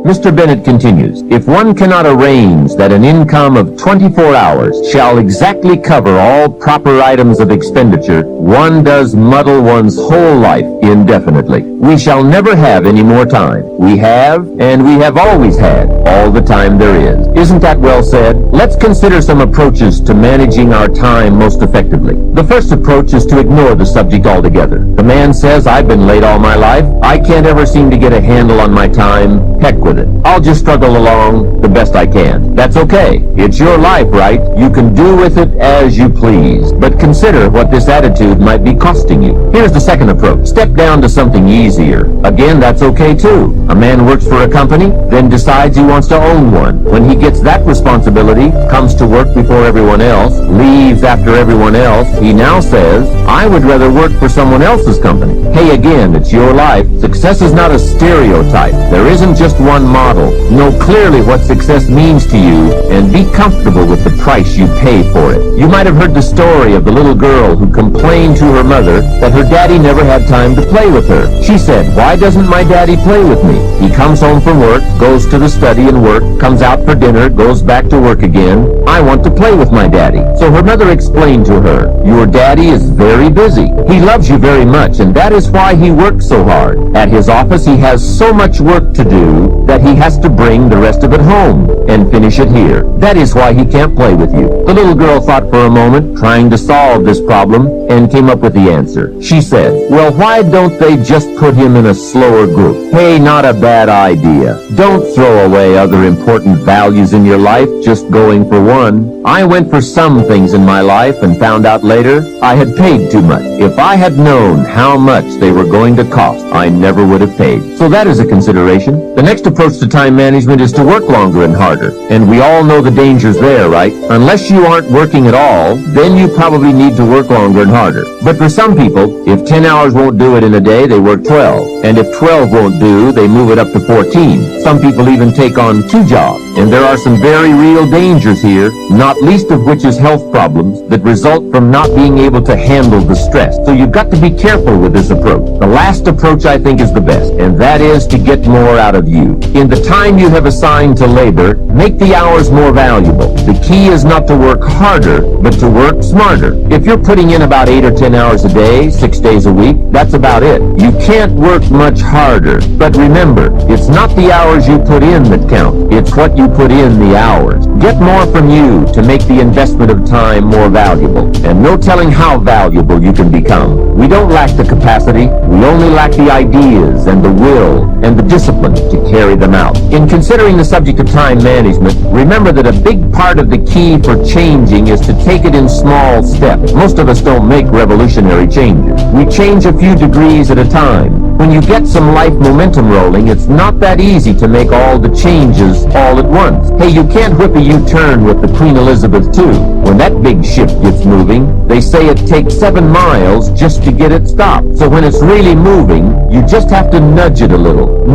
Mr. Bennett continues, if one cannot arrange that an income of 24 hours shall exactly cover all proper items of expenditure, one does muddle one's whole life indefinitely. We shall never have any more time. We have, and we have always had, all the time there is. Isn't that well said? Let's consider some approaches to managing our time most effectively. The first approach is to ignore the subject altogether. The man says, I've been late all my life. I can't ever seem to get a handle on my time. Heck with it. I'll just struggle along the best I can. That's okay. It's your life, right? You can do with it as you please. But consider what this attitude might be costing you. Here's the second approach. Step down to something easier. Again, that's okay too. A man works for a company, then decides he wants to own one. When he gets that responsibility, comes to work before everyone else, leaves after everyone else, he now says, I would rather work for someone else's company. Hey, again, it's your life. Success is not a stereotype. There isn't just one model. Know clearly what success means to you and be comfortable with the price you pay for it. You might have heard the story of the little girl who complained to her mother that her daddy never had time to play with her. She said, why doesn't my daddy play with me? He comes home from work, goes to the study and work, comes out for dinner, goes back to work again. I want to play with my daddy. So her mother explained to her, your daddy is very busy. He loves you very much, and that is why he works so hard. At his office, he has so much work to do that he has to bring the rest of it home and finish it here. That is why he can't play with you. The little girl thought for a moment, trying to solve this problem, and came up with the answer. She said, well, why don't they just put him in a slower group? Hey, not a bad idea. Don't throw away other important values in your life just going for one. I went for some things in my life and found out later I had paid too much. If I had known how much they were going to cost, I never would have paid. So that is a consideration. The next approach to time management is to work longer and harder. And we all know the dangers there, right? Unless you aren't working at all, then you probably need to work longer and harder. But for some people, if 10 hours won't do it in a day, they work 12. And if 12 won't do, they move it up to 14. Some people even take on 2 jobs. And there are some very real dangers here, not least of which is health problems that result from not being able to handle the stress. So you've got to be careful with this approach. The last approach I think is the best, and that is to get more out of you. In the time you have assigned to labor, make the hours more valuable. The key is not to work harder, but to work smarter. If you're putting in about 8 or 10 hours a day, 6 days a week, that's about it. You can't work much harder. But remember, it's not the hours you put in that count. It's what you put in the hours. Get more from you to make the investment of time more valuable. And no telling how valuable you can become. We don't lack the capacity. We only lack the ideas and the will and the discipline to carry them out. In considering the subject of time management, remember that a big part of the key for changing is to take it in small steps. Most of us don't make revolutionary changes. We change a few degrees at a time. When you get some life momentum rolling, it's not that easy to make all the changes all at once. Hey, you can't whip a U-turn with the Queen Elizabeth II. When that big ship gets moving, they say it takes 7 miles just to get it stopped. So when it's really moving, you just have to nudge it a little,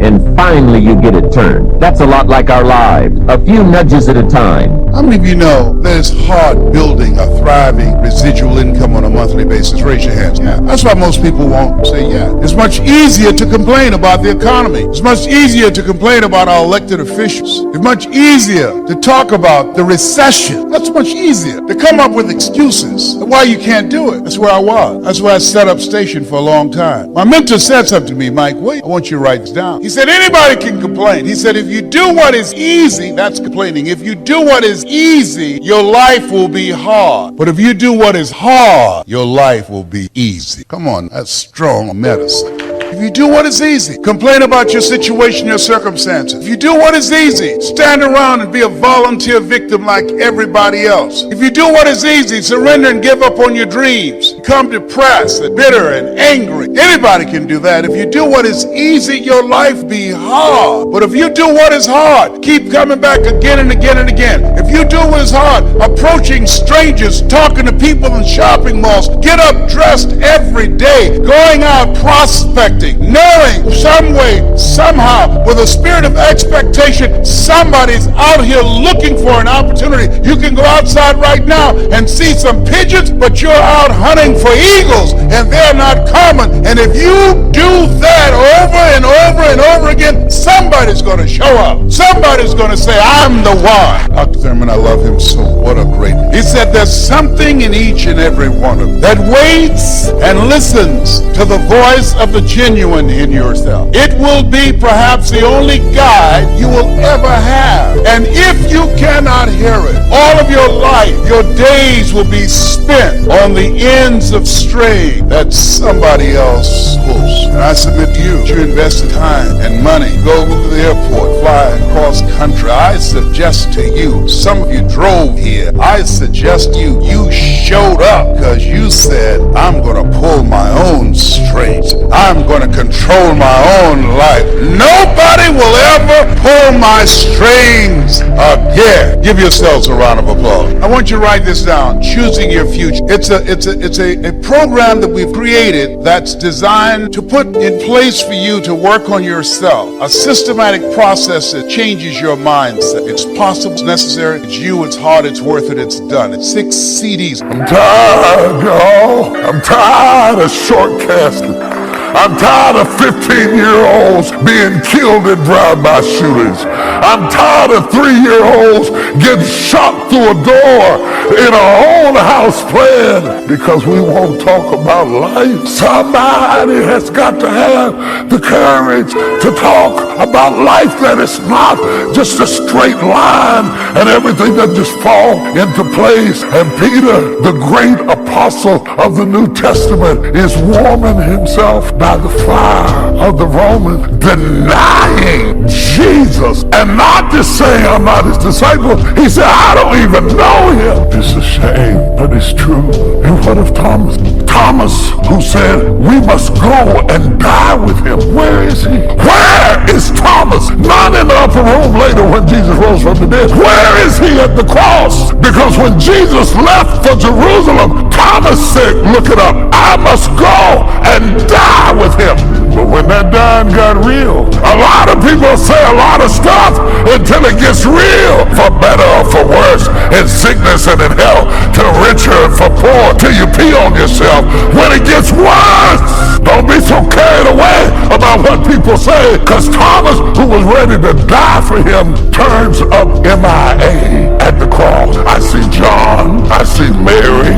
and finally you get it turned. That's a lot like our lives. A few nudges at a time. How many of you know that it's hard building a thriving residual income on a monthly basis? Raise your hands. Yeah. That's why most people won't say yeah. It's much easier to complain about the economy. It's much easier to complain about our elected officials. It's much easier to talk about the recession. That's much easier to come up with excuses why you can't do it. That's where I was. That's where I set up station for a long time. My mentor said something to me, Mike, wait, I want you to write this down. He said, anybody can complain. He said, if you do what is easy, that's complaining. If you do what is easy, your life will be hard. But if you do what is hard, your life will be easy. Come on, that's strong medicine. If you do what is easy, complain about your situation, your circumstances. If you do what is easy, stand around and be a volunteer victim like everybody else. If you do what is easy, surrender and give up on your dreams. Become depressed and bitter and angry. Anybody can do that. If you do what is easy, your life be hard. But if you do what is hard, keep coming back again and again and again. If you do what is hard, approaching strangers, talking to people in shopping malls, get up dressed every day, going out prospecting, knowing some way, somehow, with a spirit of expectation, somebody's out here looking for an opportunity. You can go outside right now and see some pigeons, but you're out hunting wing for eagles, and they're not common. And if you do that over and over and over again, somebody's going to show up. Somebody's going to say, I'm the one. Dr. Thurman, I love him so. What a great man. He said there's something in each and every one of them that waits and listens to the voice of the genuine in yourself. It will be perhaps the only guide you will ever have. And if you cannot hear it, all of your life, your days will be spent on the ends of string that somebody else pulls. And I submit to you, you invest time and money, go to the airport, fly across country. I suggest to you, some of you drove here, I suggest you showed up because you said, I'm going to pull my own strings. I'm going to control my own life. Nobody will ever pull my strings again. Give yourselves a round of applause. I want you to write this down. Choosing your future. It's a program that we've created that's designed to put in place for you to work on yourself. A systematic process that changes your mindset. It's possible, it's necessary, it's you, it's hard, it's worth it, it's done. It's 6 CDs. I'm tired, y'all. I'm tired of shortcasting. I'm tired of 15-year-olds being killed in drive-by shootings. I'm tired of 3-year-olds getting shot through a door in our own house plan because we won't talk about life. Somebody has got to have the courage to talk about life, that it's not just a straight line and everything that just fall into place. And Peter, the great apostle of the New Testament, is warming himself by the fire of the Romans, denying Jesus, and not just saying I'm not his disciple. He said, I don't even know him. It's a shame, but it's true. And what of Thomas? Thomas, who said, we must go and die with him. Where is he? Where is Thomas? Not in the upper room later when Jesus rose from the dead. Where is he at the cross? Because when Jesus left for Jerusalem, Thomas said, look it up, I must go and die with him. But when that dying got real, a lot of people say a lot of stuff until it gets real. For better or for worse, in sickness and in health, to richer and for poor, till you pee on yourself. When it gets worse, don't be so carried away about what people say, because Thomas, who was ready to die for him, turns up MIA at the cross. I see John, I see Mary,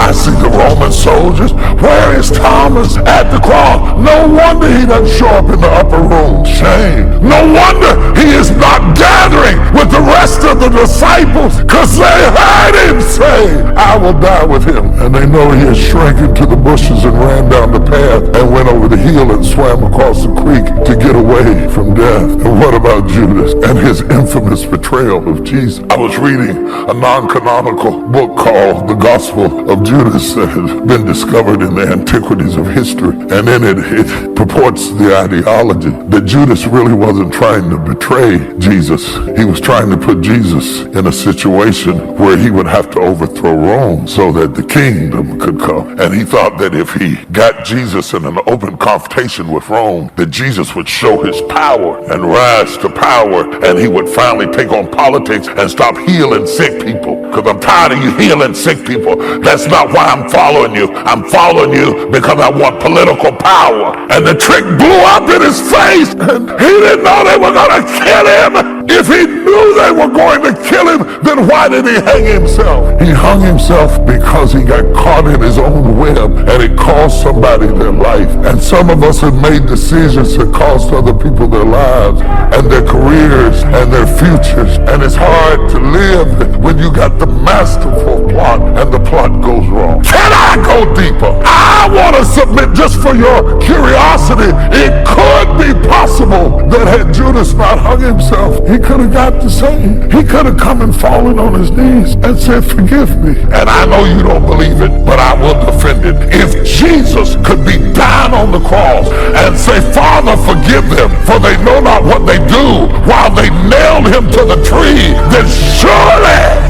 I see the Roman soldiers. Where is Thomas at the cross? No wonder he doesn't show up in the upper room. Shame. No wonder he is not gathering with the rest of the disciples, because they heard him say, I will die with him. And they know he has shrank into the bushes and ran down the path and went over the hill and swam across the creek to get away from death. And what about Judas and his infamous betrayal of Jesus? I was reading a non-canonical book called The Gospel of Judas that has been discovered in the antiquities of history, and in it purports the ideology that Judas really wasn't trying to betray Jesus. He was trying to put Jesus in a situation where he would have to overthrow Rome so that the kingdom could come. And he thought that if he got Jesus in an open confrontation with Rome, that Jesus would show his power and rise to power, and he would finally take on politics and stop healing sick people. Because I'm tired of you healing sick people. That's not why I'm following you. I'm following you because I want political power. And the trick blew up in his face, and he didn't know they were going to kill him. If he knew they were going to kill him, then why did he hang himself? He hung himself because he got caught in his own web, and it cost somebody their life. And some of us have made decisions that cost other people their lives and their careers and their futures. And it's hard to live when you got the masterful plot and the plot goes wrong. Can I go deeper? I want to submit, just for your curiosity, it could be possible that had Judas not hung himself, he could have got the same. He could have come and fallen on his knees and said, forgive me. And I know you don't believe it, but I will defend it. If Jesus could be down on the cross and say, Father, forgive them, for they know not what they do, while they nailed him to the tree, then surely